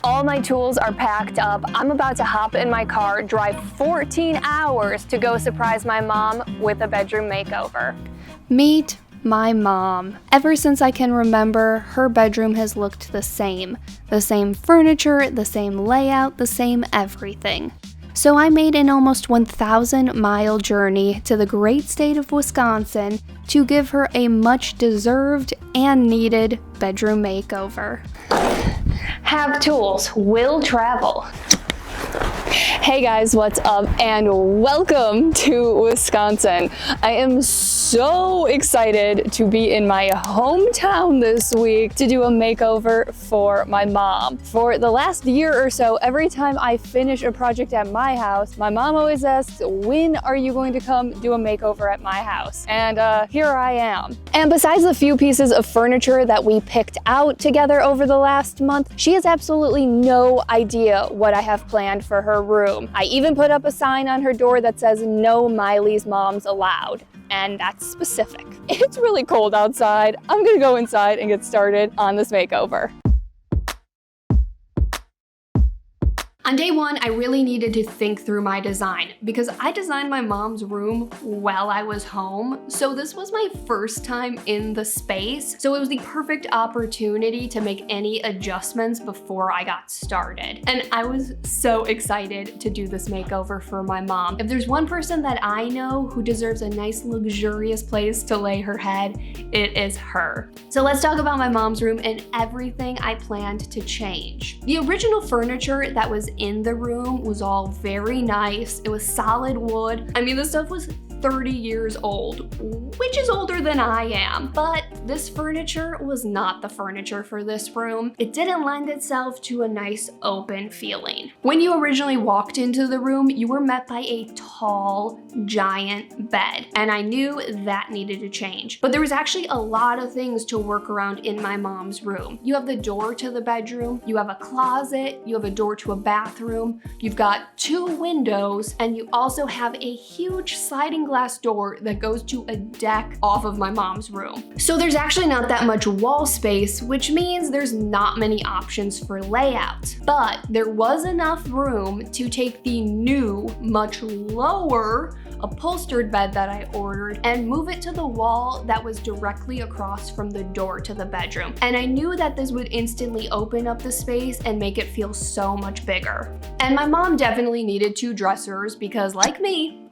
All my tools are packed up. I'm about to hop in my car, drive 14 hours to go surprise my mom with a bedroom makeover. Meet my mom. Ever since I can remember, her bedroom has looked the same. The same furniture, the same layout, the same everything. So I made an almost 1,000-mile journey to the great state of Wisconsin to give her a much-deserved and needed bedroom makeover. Have tools, will travel. Hey guys, what's up and welcome to Wisconsin. I am so excited to be in my hometown this week to do a makeover for my mom. For the last year or so, every time I finish a project at my house, my mom always asks, when are you going to come do a makeover at my house? And here I am. And besides the few pieces of furniture that we picked out together over the last month, she has absolutely no idea what I have planned for her room. I even put up a sign on her door that says no Miley's moms allowed. And that's specific. It's really cold outside. I'm gonna go inside and get started on this makeover. On day one, I really needed to think through my design because I designed my mom's room while I was home. So this was my first time in the space. So it was the perfect opportunity to make any adjustments before I got started. And I was so excited to do this makeover for my mom. If there's one person that I know who deserves a nice luxurious place to lay her head, it is her. So let's talk about my mom's room and everything I planned to change. The original furniture that was in the room was all very nice. It was solid wood. I mean, this stuff was 30 years old, which is older than I am. But this furniture was not the furniture for this room. It didn't lend itself to a nice open feeling. When you originally walked into the room, you were met by a tall, giant bed, and I knew that needed to change. But there was actually a lot of things to work around in my mom's room. You have the door to the bedroom, you have a closet, you have a door to a bathroom, you've got 2 windows, and you also have a huge sliding glass door that goes to a deck off of my mom's room. So there's actually not that much wall space, which means there's not many options for layout. But there was enough room to take the new, much lower upholstered bed that I ordered and move it to the wall that was directly across from the door to the bedroom. And I knew that this would instantly open up the space and make it feel so much bigger. And my mom definitely needed 2 dressers because, like me,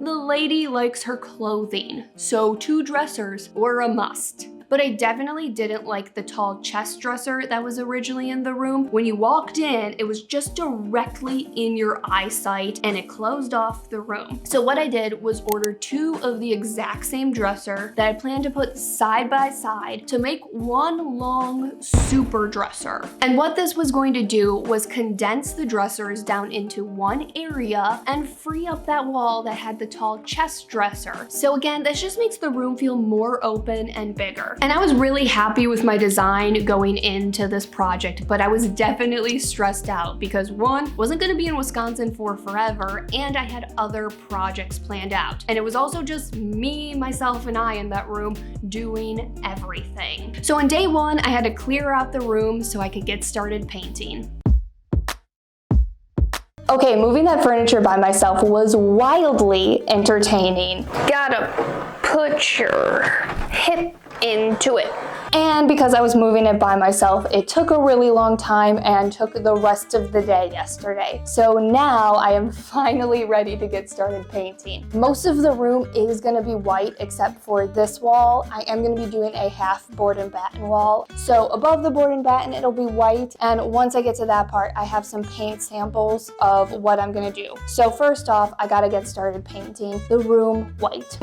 the lady likes her clothing, so 2 dressers were a must. But I definitely didn't like the tall chest dresser that was originally in the room. When you walked in, it was just directly in your eyesight and it closed off the room. So what I did was order 2 of the exact same dresser that I planned to put side by side to make one long super dresser. And what this was going to do was condense the dressers down into one area and free up that wall that had the tall chest dresser. So again, this just makes the room feel more open and bigger. And I was really happy with my design going into this project, but I was definitely stressed out because 1, wasn't gonna be in Wisconsin for forever, and I had other projects planned out. And it was also just me, myself, and I in that room doing everything. So on day 1, I had to clear out the room so I could get started painting. Okay, moving that furniture by myself was wildly entertaining. Gotta put your hip into it. And because I was moving it by myself, it took a really long time and took the rest of the day yesterday. So now I am finally ready to get started painting. Most of the room is gonna be white except for this wall. I am gonna be doing a half board and batten wall. So above the board and batten, it'll be white. And once I get to that part, I have some paint samples of what I'm gonna do. So first off, I gotta get started painting the room white.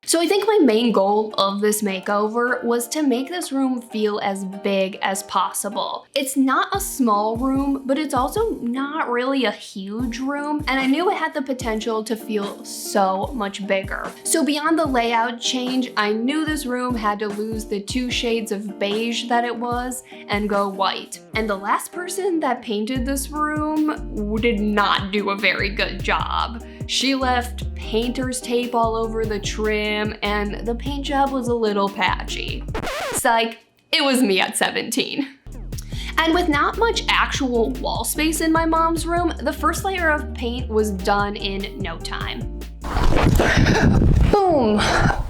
So I think my main goal of this makeover was to make this room feel as big as possible. It's not a small room, but it's also not really a huge room, and I knew it had the potential to feel so much bigger. So beyond the layout change, I knew this room had to lose the 2 shades of beige that it was and go white. And the last person that painted this room did not do a very good job. She left painter's tape all over the trim, and the paint job was a little patchy. Psych, it was me at 17. And with not much actual wall space in my mom's room, the first layer of paint was done in no time. Boom!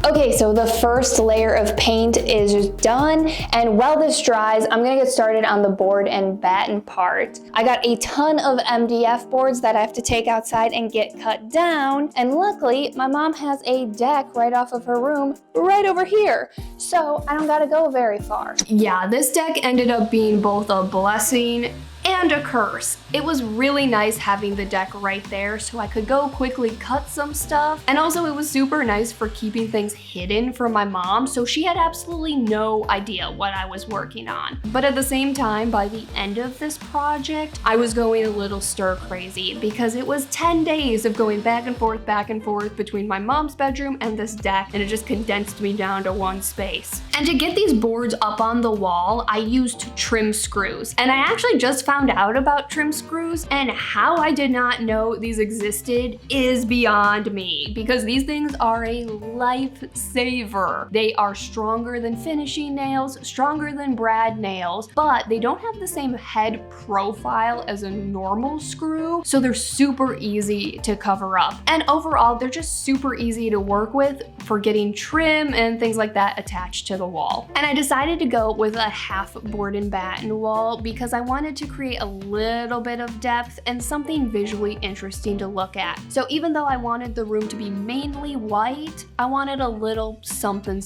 Okay, so the first layer of paint is done, and while this dries, I'm gonna get started on the board and batten part. I got a ton of MDF boards that I have to take outside and get cut down, and luckily, my mom has a deck right off of her room right over here, so I don't gotta go very far. Yeah, this deck ended up being both a blessing and a curse. It was really nice having the deck right there so I could go quickly cut some stuff. And also it was super nice for keeping things hidden from my mom, so she had absolutely no idea what I was working on. But at the same time, by the end of this project, I was going a little stir crazy because it was 10 days of going back and forth between my mom's bedroom and this deck, and it just condensed me down to one space. And to get these boards up on the wall, I used trim screws. And I actually just found out about trim screws, and how I did not know these existed is beyond me, because these things are a lifesaver. They are stronger than finishing nails, stronger than brad nails, but they don't have the same head profile as a normal screw, so they're super easy to cover up. And overall, they're just super easy to work with for getting trim and things like that attached to the wall. And I decided to go with a half board and batten wall because I wanted to create a little bit of depth and something visually interesting to look at. So even though I wanted the room to be mainly white, I wanted a little something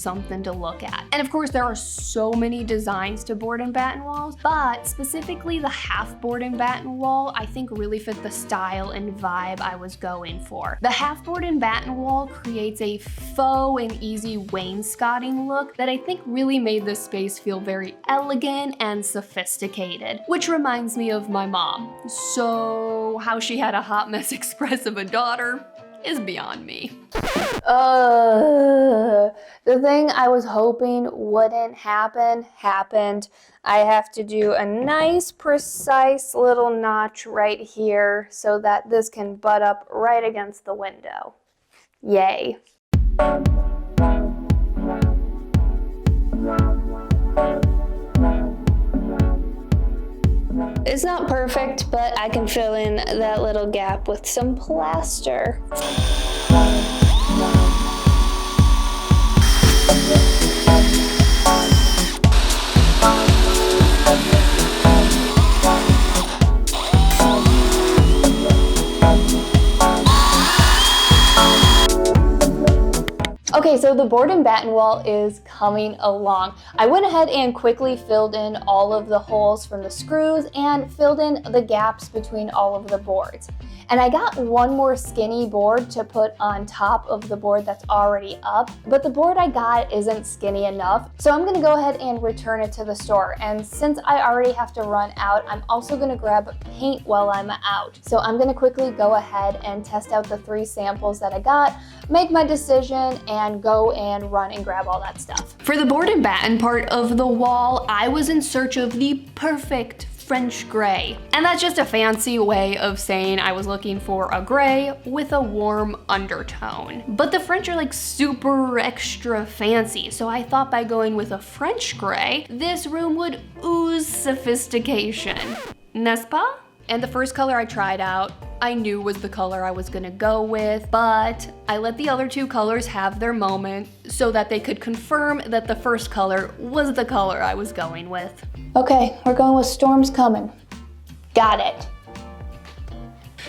to look at. And of course, there are so many designs to board and batten walls, but specifically the half board and batten wall, I think really fit the style and vibe I was going for. The half board and batten wall creates a faux and easy wainscoting look that I think really made this space feel very elegant and sophisticated, which reminds me of my mom. So how she had a hot mess express of a daughter is beyond me. The thing I was hoping wouldn't happen happened. I have to do a nice, precise little notch right here so that this can butt up right against the window. Yay. It's not perfect, but I can fill in that little gap with some plaster. Okay, so the board and batten wall is coming along. I went ahead and quickly filled in all of the holes from the screws and filled in the gaps between all of the boards. And I got one more skinny board to put on top of the board that's already up, but the board I got isn't skinny enough, so I'm gonna go ahead and return it to the store. And since I already have to run out, I'm also gonna grab paint while I'm out. So I'm gonna quickly go ahead and test out the 3 samples that I got, make my decision, and go and run and grab all that stuff. For the board and batten part of the wall, I was in search of the perfect French gray. And that's just a fancy way of saying I was looking for a gray with a warm undertone. But the French are like super extra fancy, so I thought by going with a French gray, this room would ooze sophistication. N'est-ce pas? And the first color I tried out, I knew was the color I was gonna go with, but I let the other 2 colors have their moment so that they could confirm that the first color was the color I was going with. Okay, we're going with Storms Coming. Got it.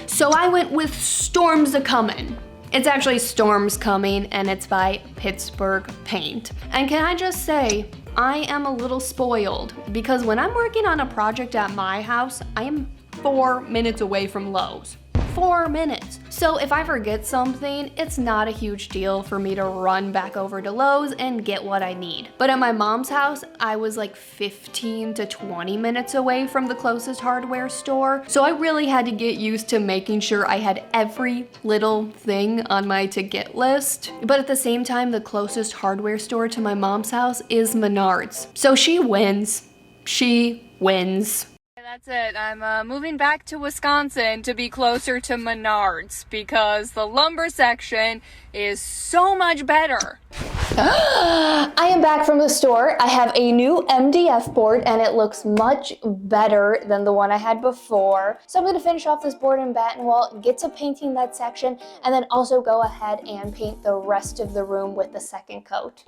So I went with Storms A-Comin'. It's actually Storms Coming, and it's by Pittsburg Paint. And can I just say, I am a little spoiled because when I'm working on a project at my house, I am 4 minutes away from Lowe's. 4 minutes. So if I forget something, it's not a huge deal for me to run back over to Lowe's and get what I need. But at my mom's house, I was like 15 to 20 minutes away from the closest hardware store. So I really had to get used to making sure I had every little thing on my to-get list. But at the same time, the closest hardware store to my mom's house is Menards. So she wins. She wins. That's it. I'm moving back to Wisconsin to be closer to Menards because the lumber section is so much better. I am back from the store. I have a new MDF board and it looks much better than the one I had before. So I'm going to finish off this board and batten wall, get to painting that section, and then also go ahead and paint the rest of the room with the second coat.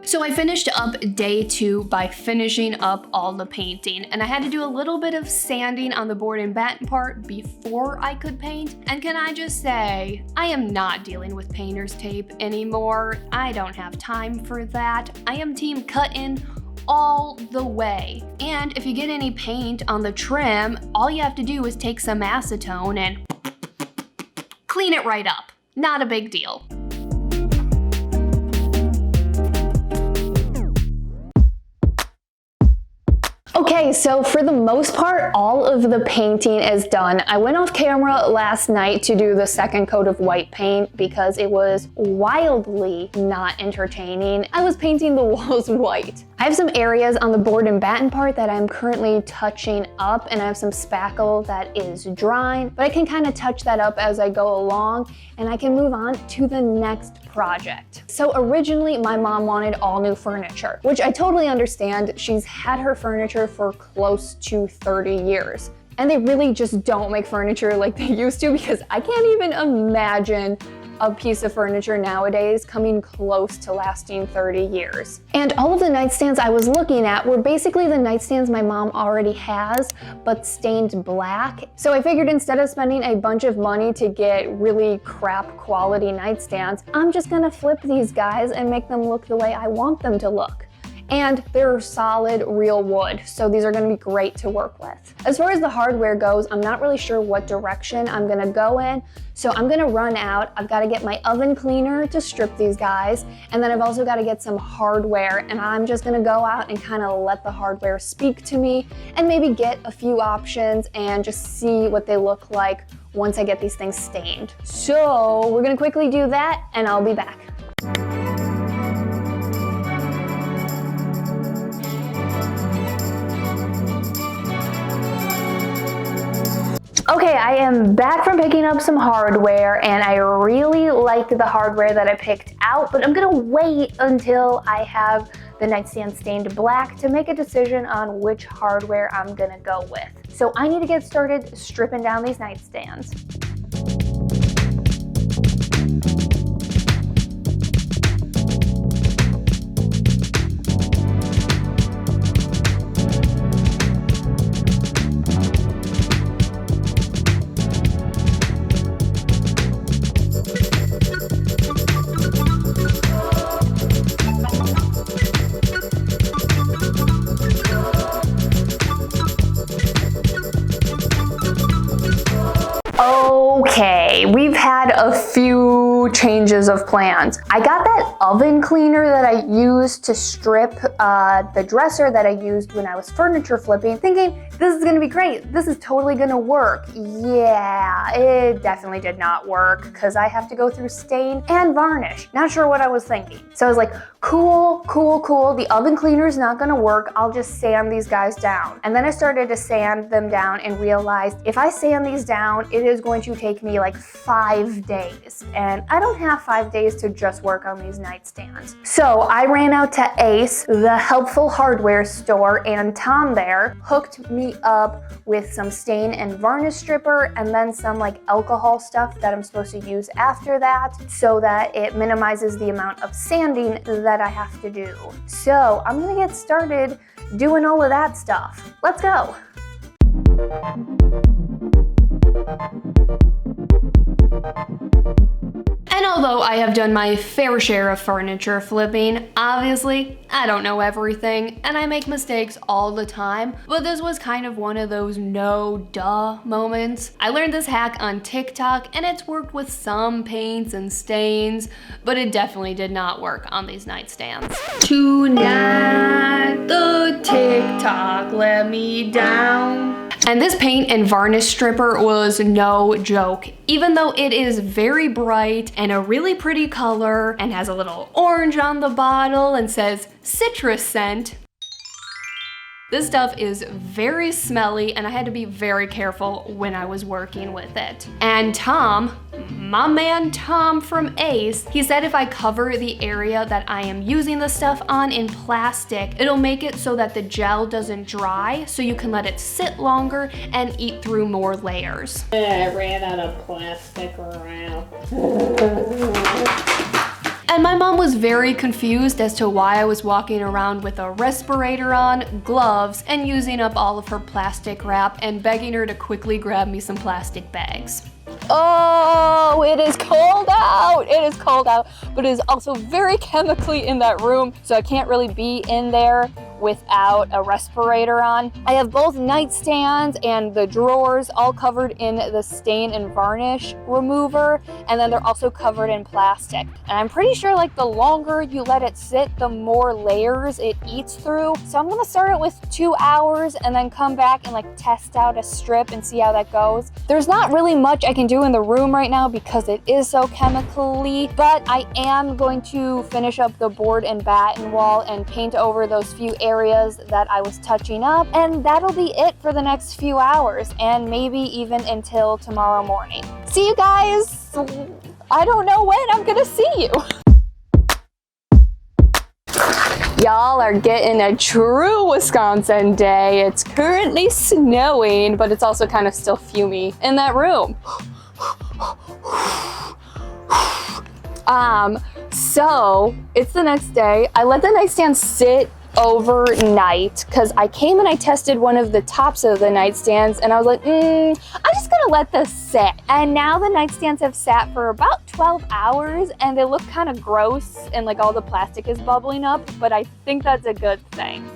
So I finished up day 2 by finishing up all the painting, and I had to do a little bit of sanding on the board and batten part before I could paint. And can I just say, I am not dealing with painter's tape anymore. I don't have time for that. I am team cut-in all the way. And if you get any paint on the trim, all you have to do is take some acetone and clean it right up. Not a big deal. Okay, so for the most part, all of the painting is done. I went off camera last night to do the second coat of white paint because it was wildly not entertaining. I was painting the walls white. I have some areas on the board and batten part that I'm currently touching up, and I have some spackle that is drying, but I can kind of touch that up as I go along, and I can move on to the next project. So originally my mom wanted all new furniture, which I totally understand. She's had her furniture for close to 30 years. And they really just don't make furniture like they used to, because I can't even imagine a piece of furniture nowadays coming close to lasting 30 years. And all of the nightstands I was looking at were basically the nightstands my mom already has, but stained black. So I figured instead of spending a bunch of money to get really crap quality nightstands, I'm just gonna flip these guys and make them look the way I want them to look. And they're solid real wood, so these are going to be great to work with. As far as the hardware goes, I'm not really sure what direction I'm going to go in, so I'm going to run out. I've got to get my oven cleaner to strip these guys, and then I've also got to get some hardware, and I'm just going to go out and kind of let the hardware speak to me and maybe get a few options and just see what they look like once I get these things stained. So we're going to quickly do that, and I'll be back. Okay, I am back from picking up some hardware, and I really liked the hardware that I picked out, but I'm gonna wait until I have the nightstand stained black to make a decision on which hardware I'm gonna go with. So I need to get started stripping down these nightstands. Okay, we've had a few changes of plans. I got that oven cleaner that I used to strip the dresser that I used when I was furniture flipping, thinking this is gonna be great. This is totally gonna work. Yeah, it definitely did not work because I have to go through stain and varnish. Not sure what I was thinking. So I was like, cool. The oven cleaner is not gonna work. I'll just sand these guys down. And then I started to sand them down and realized if I sand these down, it is going to take me like 5 days. And I don't have 5 days to just work on these nightstands. So I ran out to Ace, the helpful hardware store, and Tom there hooked me up with some stain and varnish stripper and then some like alcohol stuff that I'm supposed to use after that so that it minimizes the amount of sanding that I have to do. So I'm gonna get started doing all of that stuff. Let's go. And although I have done my fair share of furniture flipping, obviously I don't know everything and I make mistakes all the time, but this was kind of one of those no duh moments. I learned this hack on TikTok and it's worked with some paints and stains, but it definitely did not work on these nightstands. Tonight the TikTok let me down. And this paint and varnish stripper was no joke. Even though it is very bright and a really pretty color and has a little orange on the bottle and says citrus scent, this stuff is very smelly and I had to be very careful when I was working with it. And Tom, my man Tom from Ace, he said if I cover the area that I am using the stuff on in plastic, it'll make it so that the gel doesn't dry, so you can let it sit longer and eat through more layers. I ran out of plastic around. And my mom was very confused as to why I was walking around with a respirator on, gloves, and using up all of her plastic wrap and begging her to quickly grab me some plastic bags. Oh, it is cold out. It is cold out, but it is also very chemically in that room, so I can't really be in there without a respirator on. I have both nightstands and the drawers all covered in the stain and varnish remover, and then they're also covered in plastic. And I'm pretty sure like the longer you let it sit, the more layers it eats through. So I'm gonna start it with 2 hours and then come back and like test out a strip and see how that goes. There's not really much I can do in the room right now because it is so chemically, but I am going to finish up the board and batten wall and paint over those few areas that I was touching up, and that'll be it for the next few hours and maybe even until tomorrow morning. See you guys. I don't know when I'm gonna see you. Y'all are getting a true Wisconsin day. It's currently snowing, but it's also kind of still fumey in that room. So it's the next day. I let the nightstand sit overnight because I came and I tested one of the tops of the nightstands and I was like, I'm just gonna let this sit. And now the nightstands have sat for about 12 hours and they look kind of gross and like all the plastic is bubbling up, but I think that's a good thing.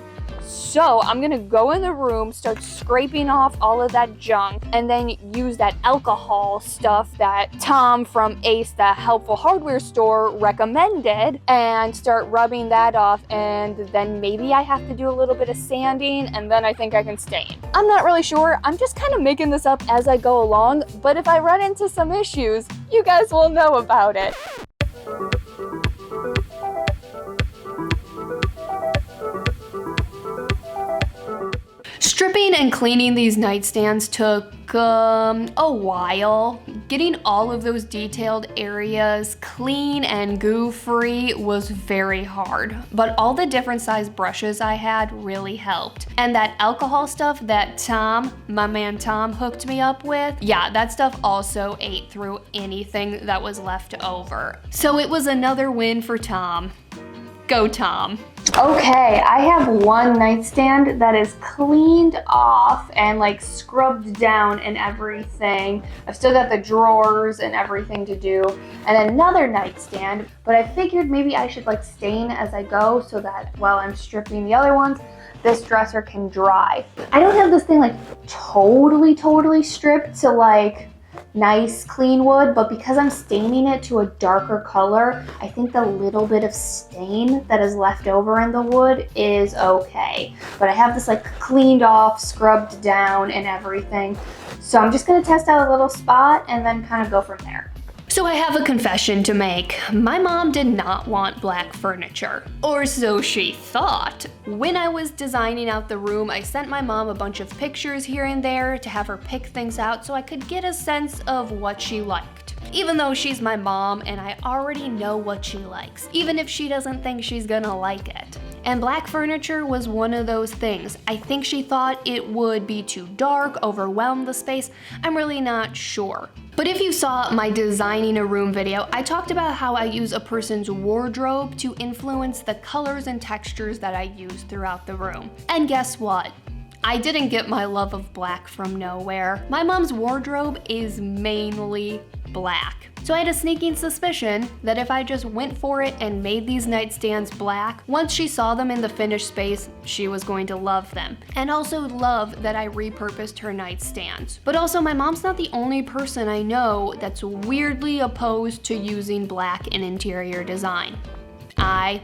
So I'm gonna go in the room, start scraping off all of that junk, and then use that alcohol stuff that Tom from Ace, the helpful hardware store, recommended, and start rubbing that off, and then maybe I have to do a little bit of sanding, and then I think I can stain. I'm not really sure. I'm just kind of making this up as I go along, but if I run into some issues, you guys will know about it. Stripping and cleaning these nightstands took a while. Getting all of those detailed areas clean and goo-free was very hard, but all the different size brushes I had really helped. And that alcohol stuff that Tom, my man Tom, hooked me up with, yeah, that stuff also ate through anything that was left over. So it was another win for Tom. Go Tom. Okay, I have one nightstand that is cleaned off and like scrubbed down and everything. I've still got the drawers and everything to do, and another nightstand, but I figured maybe I should like stain as I go so that while I'm stripping the other ones, this dresser can dry. I don't have this thing like totally stripped to like nice clean wood, but because I'm staining it to a darker color, I think the little bit of stain that is left over in the wood is okay. But I have this like cleaned off, scrubbed down and everything. So I'm just gonna test out a little spot and then kind of go from there. So I have a confession to make. My mom did not want black furniture, or so she thought. When I was designing out the room, I sent my mom a bunch of pictures here and there to have her pick things out so I could get a sense of what she liked. Even though she's my mom and I already know what she likes, even if she doesn't think she's gonna like it. And black furniture was one of those things. I think she thought it would be too dark, overwhelm the space. I'm really not sure. But if you saw my designing a room video, I talked about how I use a person's wardrobe to influence the colors and textures that I use throughout the room. And guess what? I didn't get my love of black from nowhere. My mom's wardrobe is mainly black. So I had a sneaking suspicion that if I just went for it and made these nightstands black, once she saw them in the finished space, she was going to love them. And also love that I repurposed her nightstands. But also my mom's not the only person I know that's weirdly opposed to using black in interior design. I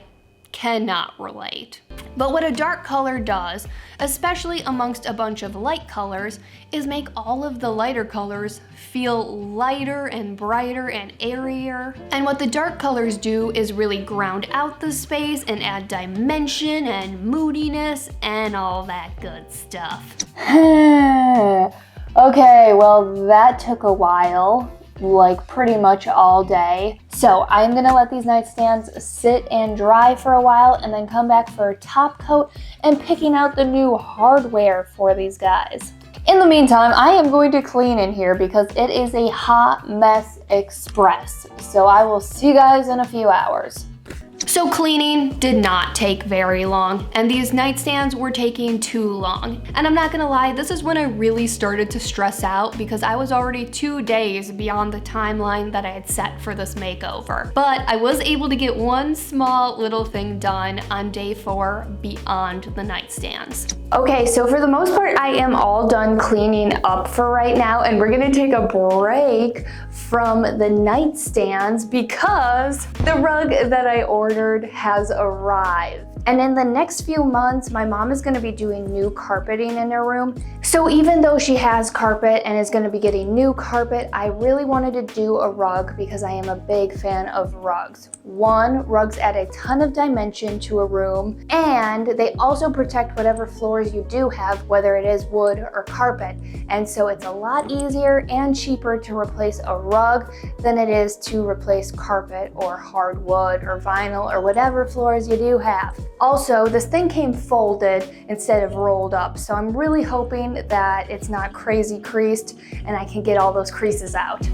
cannot relate. But what a dark color does, especially amongst a bunch of light colors, is make all of the lighter colors feel lighter and brighter and airier. And what the dark colors do is really ground out the space and add dimension and moodiness and all that good stuff. Okay, well that took a while, like pretty much all day. So I'm gonna let these nightstands sit and dry for a while and then come back for a top coat and picking out the new hardware for these guys. In the meantime, I am going to clean in here because it is a hot mess express. So I will see you guys in a few hours. So cleaning did not take very long, and these nightstands were taking too long. And I'm not gonna lie, this is when I really started to stress out because I was already 2 days beyond the timeline that I had set for this makeover. But I was able to get one small little thing done on day 4 beyond the nightstands. Okay, so for the most part, I am all done cleaning up for right now, and we're gonna take a break from the nightstands because the rug that I ordered has arrived. And in the next few months, my mom is gonna be doing new carpeting in her room. So even though she has carpet and is gonna be getting new carpet, I really wanted to do a rug because I am a big fan of rugs. One, rugs add a ton of dimension to a room, and they also protect whatever floors you do have, whether it is wood or carpet. And so it's a lot easier and cheaper to replace a rug than it is to replace carpet or hardwood or vinyl or whatever floors you do have. Also, this thing came folded instead of rolled up, so I'm really hoping that it's not crazy creased and I can get all those creases out.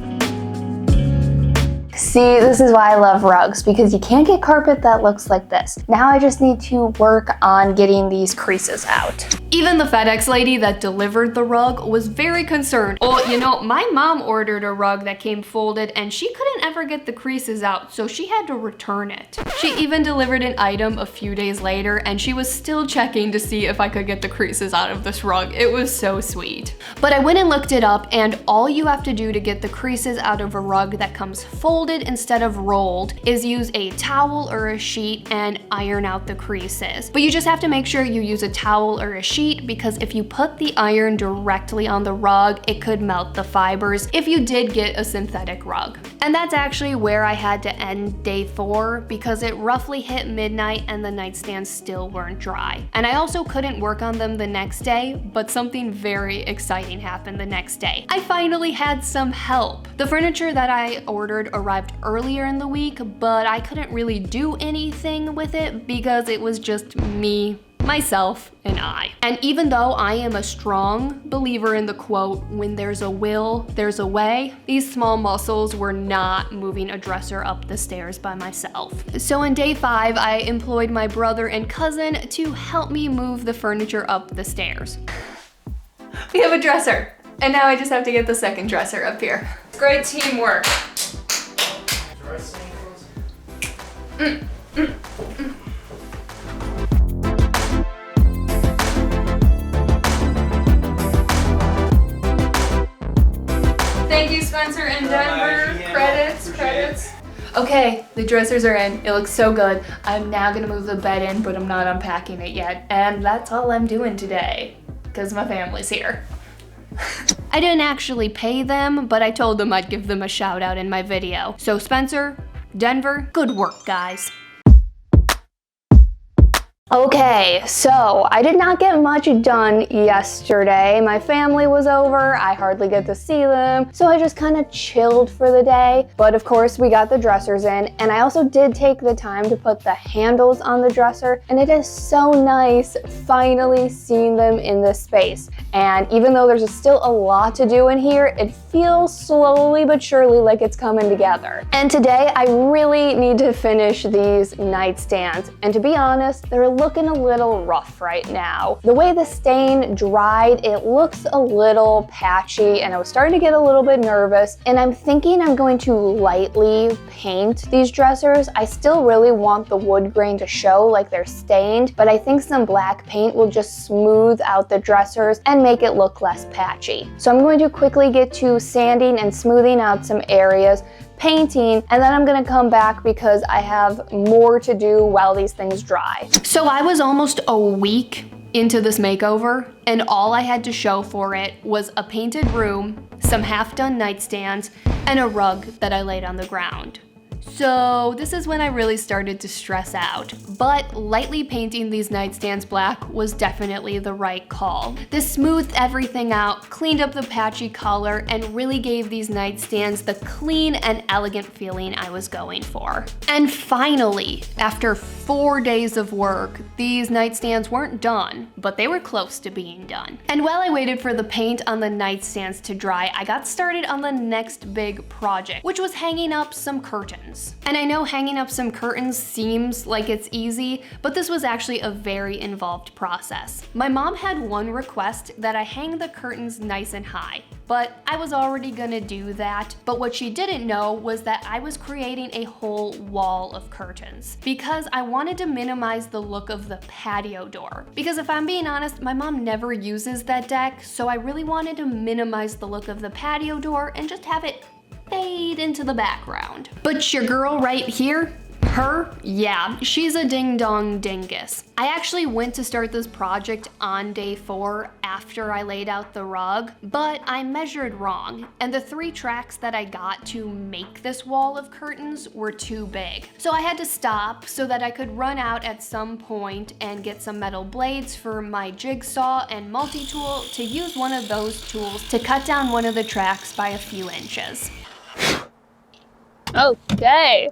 See, this is why I love rugs, because you can't get carpet that looks like this. Now I just need to work on getting these creases out. Even the FedEx lady that delivered the rug was very concerned. Well, you know, my mom ordered a rug that came folded and she couldn't ever get the creases out, so she had to return it. She even delivered an item a few days later and she was still checking to see if I could get the creases out of this rug. It was so sweet. But I went and looked it up, and all you have to do to get the creases out of a rug that comes folded instead of rolled is use a towel or a sheet and iron out the creases. But you just have to make sure you use a towel or a sheet, because if you put the iron directly on the rug, it could melt the fibers if you did get a synthetic rug. And that's actually where I had to end day 4 because it roughly hit midnight and the nightstands still weren't dry. And I also couldn't work on them the next day, but something very exciting happened the next day. I finally had some help. The furniture that I ordered arrived earlier in the week, but I couldn't really do anything with it because it was just me, myself, and I. And even though I am a strong believer in the quote, when there's a will, there's a way, these small muscles were not moving a dresser up the stairs by myself. So on day 5, I employed my brother and cousin to help me move the furniture up the stairs. We have a dresser, and now I just have to get the second dresser up here. Great teamwork. Thank you, Spencer and Denver. Credits. Okay, the dressers are in. It looks so good. I'm now gonna move the bed in, but I'm not unpacking it yet. And that's all I'm doing today, because my family's here. I didn't actually pay them, but I told them I'd give them a shout out in my video. So Spencer, Denver, good work, guys. Okay, so I did not get much done yesterday. My family was over, I hardly get to see them, so I just kind of chilled for the day. But of course, we got the dressers in, and I also did take the time to put the handles on the dresser, and it is so nice finally seeing them in this space. And even though there's still a lot to do in here, it feels slowly but surely like it's coming together. And today, I really need to finish these nightstands, and to be honest, they're looking a little rough right now. The way the stain dried, it looks a little patchy, and I was starting to get a little bit nervous, and I'm thinking I'm going to lightly paint these dressers. I still really want the wood grain to show like they're stained, but I think some black paint will just smooth out the dressers and make it look less patchy. So I'm going to quickly get to sanding and smoothing out some areas, painting, and then I'm gonna come back because I have more to do while these things dry. So I was almost a week into this makeover, and all I had to show for it was a painted room, some half-done nightstands, and a rug that I laid on the ground. So this is when I really started to stress out, but lightly painting these nightstands black was definitely the right call. This smoothed everything out, cleaned up the patchy color, and really gave these nightstands the clean and elegant feeling I was going for. And finally, after 4 days of work, these nightstands weren't done, but they were close to being done. And while I waited for the paint on the nightstands to dry, I got started on the next big project, which was hanging up some curtains. And I know hanging up some curtains seems like it's easy, but this was actually a very involved process. My mom had one request that I hang the curtains nice and high, but I was already gonna do that. But what she didn't know was that I was creating a whole wall of curtains because I wanted to minimize the look of the patio door. Because if I'm being honest, my mom never uses that deck, so I really wanted to minimize the look of the patio door and just have it fade into the background. But your girl right here, her, yeah, she's a ding-dong dingus. I actually went to start this project on day 4 after I laid out the rug, but I measured wrong, and the 3 tracks that I got to make this wall of curtains were too big. So I had to stop so that I could run out at some point and get some metal blades for my jigsaw and multi-tool to use one of those tools to cut down one of the tracks by a few inches. Okay.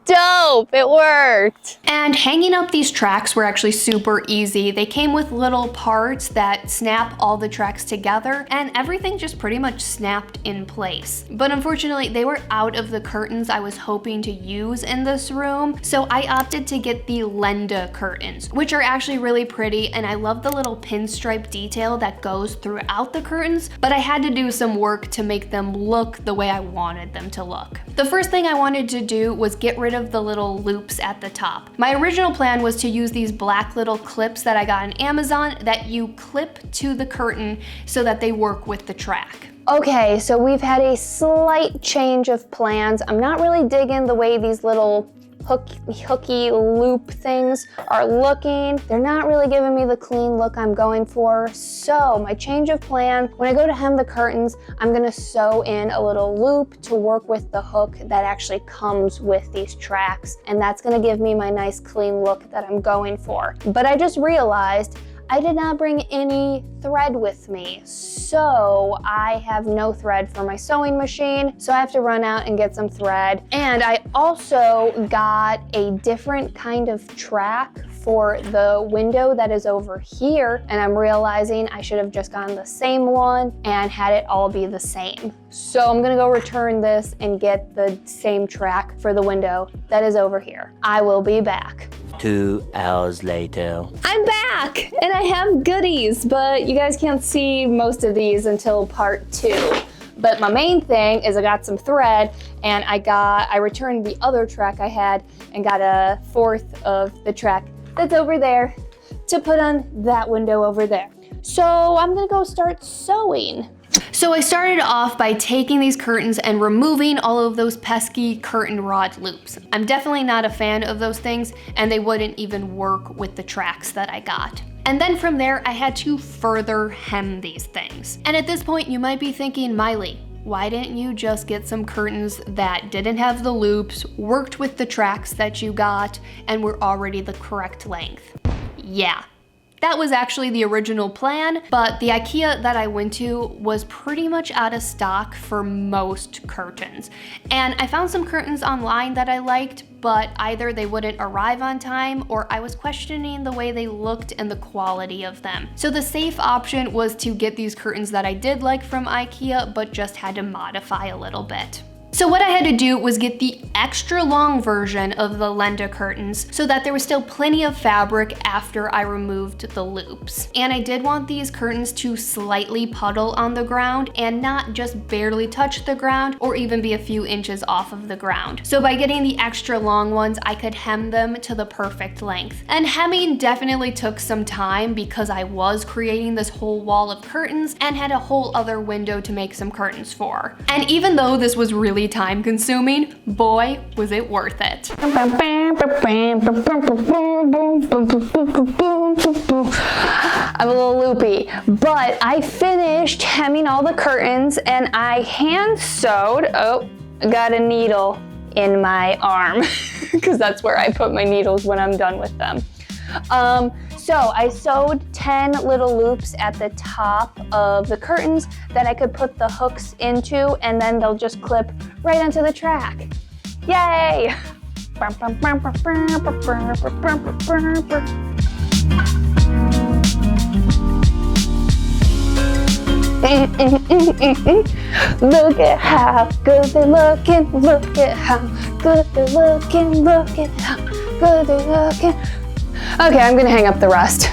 Dope, it worked. And hanging up these tracks were actually super easy. They came with little parts that snap all the tracks together, and everything just pretty much snapped in place. But unfortunately, they were out of the curtains I was hoping to use in this room, so I opted to get the Lenda curtains, which are actually really pretty, and I love the little pinstripe detail that goes throughout the curtains, but I had to do some work to make them look the way I wanted them to look. The first thing I wanted to do was get rid of the little loops at the top. My original plan was to use these black little clips that I got on Amazon that you clip to the curtain so that they work with the track. Okay, so we've had a slight change of plans. I'm not really digging the way these little hooky loop things are looking. They're not really giving me the clean look I'm going for. So my change of plan, when I go to hem the curtains, I'm gonna sew in a little loop to work with the hook that actually comes with these tracks. And that's gonna give me my nice clean look that I'm going for. But I just realized I did not bring any thread with me, so I have no thread for my sewing machine, so I have to run out and get some thread. And I also got a different kind of track for the window that is over here, and I'm realizing I should have just gotten the same one and had it all be the same. So I'm gonna go return this and get the same track for the window that is over here. I will be back. 2 hours later. I'm back and I have goodies, but you guys can't see most of these until part 2. But my main thing is I got some thread, and I returned the other track I had and got a 1/4 of the track that's over there to put on that window over there. So I'm gonna go start sewing. So I started off by taking these curtains and removing all of those pesky curtain rod loops. I'm definitely not a fan of those things, and they wouldn't even work with the tracks that I got. And then from there, I had to further hem these things. And at this point, you might be thinking, Miley, why didn't you just get some curtains that didn't have the loops, worked with the tracks that you got, and were already the correct length? Yeah. That was actually the original plan, but the IKEA that I went to was pretty much out of stock for most curtains. And I found some curtains online that I liked, but either they wouldn't arrive on time or I was questioning the way they looked and the quality of them. So the safe option was to get these curtains that I did like from IKEA, but just had to modify a little bit. So what I had to do was get the extra long version of the Lenda curtains so that there was still plenty of fabric after I removed the loops. And I did want these curtains to slightly puddle on the ground and not just barely touch the ground or even be a few inches off of the ground. So by getting the extra long ones, I could hem them to the perfect length. And hemming definitely took some time because I was creating this whole wall of curtains and had a whole other window to make some curtains for. And even though this was really really time consuming, boy, was it worth it. I'm a little loopy, but I finished hemming all the curtains and I hand sewed, oh, I got a needle in my arm because that's where I put my needles when I'm done with them. So I sewed 10 little loops at the top of the curtains that I could put the hooks into, and then they'll just clip right onto the track. Yay! Look at how good they're looking, look at how good they're looking, look at how good they're looking. Okay, I'm gonna hang up the rest.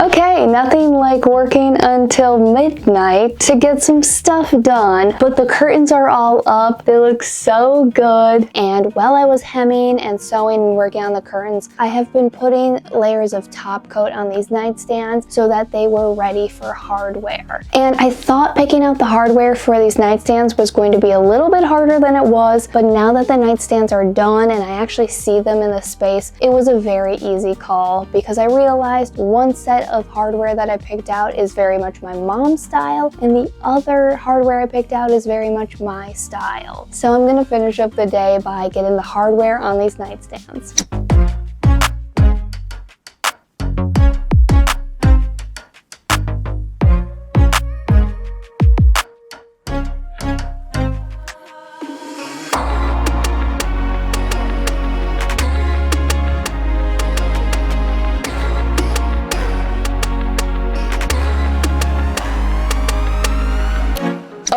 Okay, nothing like working until midnight to get some stuff done, but the curtains are all up. They look so good. And while I was hemming and sewing and working on the curtains, I have been putting layers of top coat on these nightstands so that they were ready for hardware. And I thought picking out the hardware for these nightstands was going to be a little bit harder than it was, but now that the nightstands are done and I actually see them in the space, it was a very easy call because I realized one set of hardware that I picked out is very much my mom's style, and the other hardware I picked out is very much my style. So I'm gonna finish up the day by getting the hardware on these nightstands.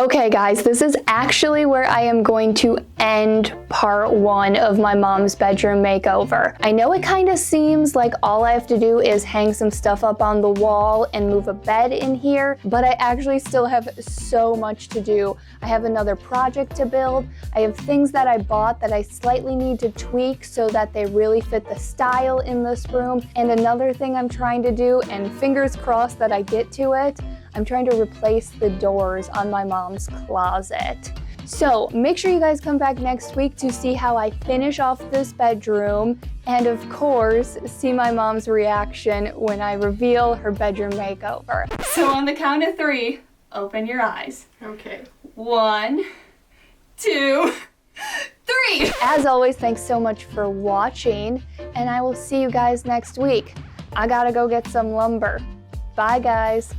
Okay guys, this is actually where I am going to end part 1 of my mom's bedroom makeover. I know it kind of seems like all I have to do is hang some stuff up on the wall and move a bed in here, but I actually still have so much to do. I have another project to build. I have things that I bought that I slightly need to tweak so that they really fit the style in this room. And another thing I'm trying to do, and fingers crossed that I get to it, I'm trying to replace the doors on my mom's closet. So make sure you guys come back next week to see how I finish off this bedroom, and of course, see my mom's reaction when I reveal her bedroom makeover. So on the count of 3, open your eyes. Okay. 1, 2, 3. As always, thanks so much for watching, and I will see you guys next week. I gotta go get some lumber. Bye guys.